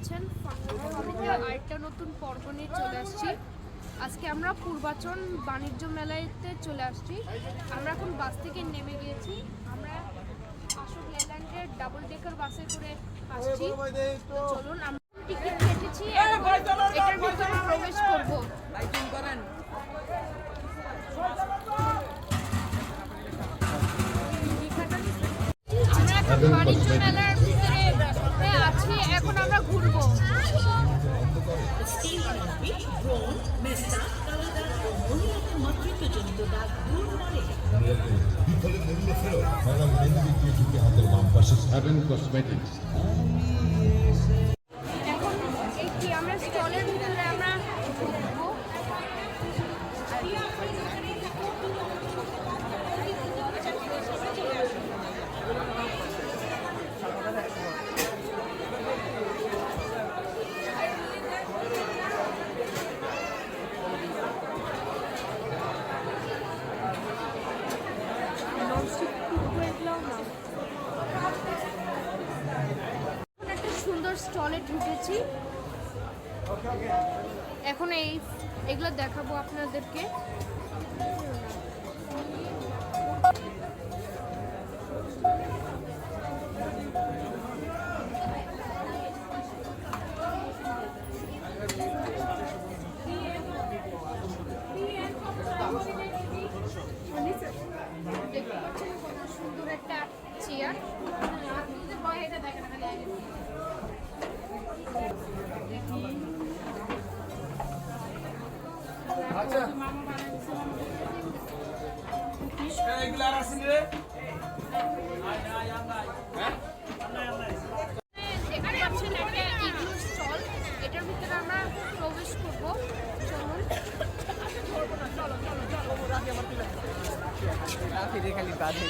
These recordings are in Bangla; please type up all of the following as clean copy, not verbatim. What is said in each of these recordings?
পাচ্ছেন আরেকটা নতুন পর্ব নিয়ে চলে আসছি। আজকে আমরা পূর্বাচল বাণিজ্য মেলাতে চলে আসছি। আমরা এখন বাস থেকে নেমে গিয়েছি। আমরা অশোক লেল্যান্ডের ডাবল ডেকার বাসে করে আসছি। চলুন আমরা টিকিট কেটেছি, এটার ভিতরে প্রবেশ করবো। আমরা এখন বাণিজ্য মেলার ভিতরে আছি, এখন আমরা ঘুরবো। এখন এই আমরা স্টলের ভিতরে আমরা ঘুরবো। একটা সুন্দর স্টলে ঢুকেছি, এখন এগুলো দেখাবো আপনাদেরকে। দেখতে পাচ্ছেন কত সুন্দর একটা চেয়ার। এখানে আছেন একটা ইগলু স্টল, এটার ভিতরে আমরা প্রবেশ করবো। চলুন খালি বাজে।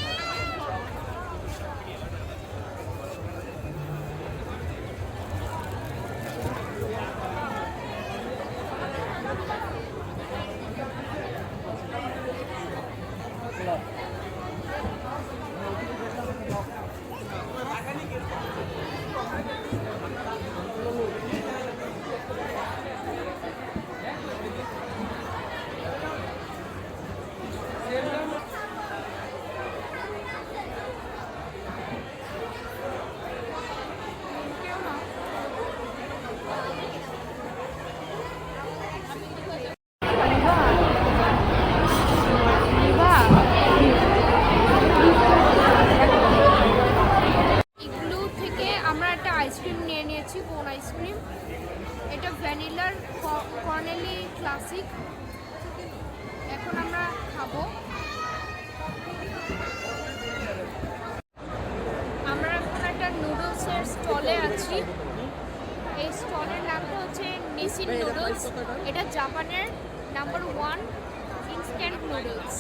আইসক্রিম নিয়ে নিয়েছি, কোন আইসক্রিম এটা? ভ্যানিলার কর্নেলি ক্লাসিক। এখন আমরা খাবো। আমরা এখন একটা নুডলসের স্টলে আছি। এই স্টলের নামটা হচ্ছে নিসিন নুডলস। এটা জাপানের নাম্বার 1 ইনস্ট্যান্ট নুডলস।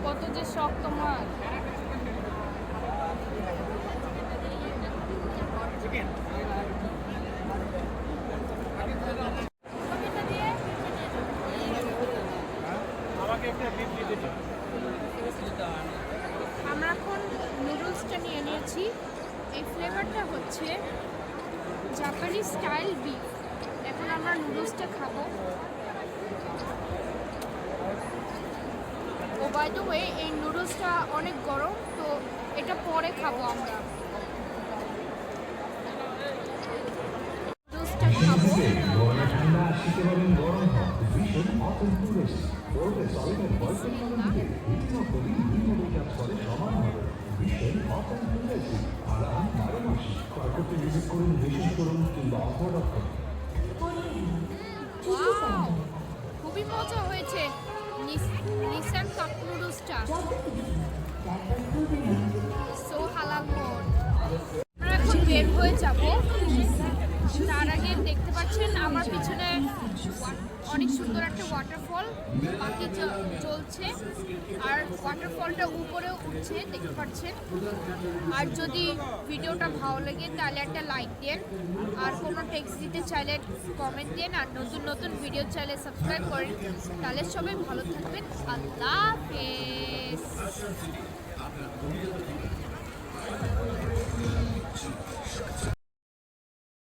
কত যে শখ তোমার। আমরা এখন নুডলসটা নিয়ে নিয়েছি। এই ফ্লেভারটা হচ্ছে জাপানিজ স্টাইল বিফ। এখন আমরা নুডলসটা খাবো। ও বাই দ্য ওয়ে, এই নুডলসটা অনেক গরম, তো এটা পরে খাবো আমরা। নুডলসটা খাবো। খুবই মজা হয়েছে নিসান কাপ নুডলসটা। সো হালাল মোড। আমরা এখন বের হয়ে যাব। তার আগে দেখতে পাচ্ছেন আমার পিছনে অনেক সুন্দর একটা ওয়াটারফল বাকি চলছে, আর ওয়াটারফলটা উপরেও উঠছে দেখতে পাচ্ছেন। আর যদি ভিডিওটা ভালো লাগে তাহলে একটা লাইক দেন, আর কোনো টেক্সট দিতে চাইলে কমেন্ট দেন, আর নতুন নতুন ভিডিও চাইলে সাবস্ক্রাইব করেন। তাহলে সবাই ভালো থাকবেন। আল্লাহ হাফেজ।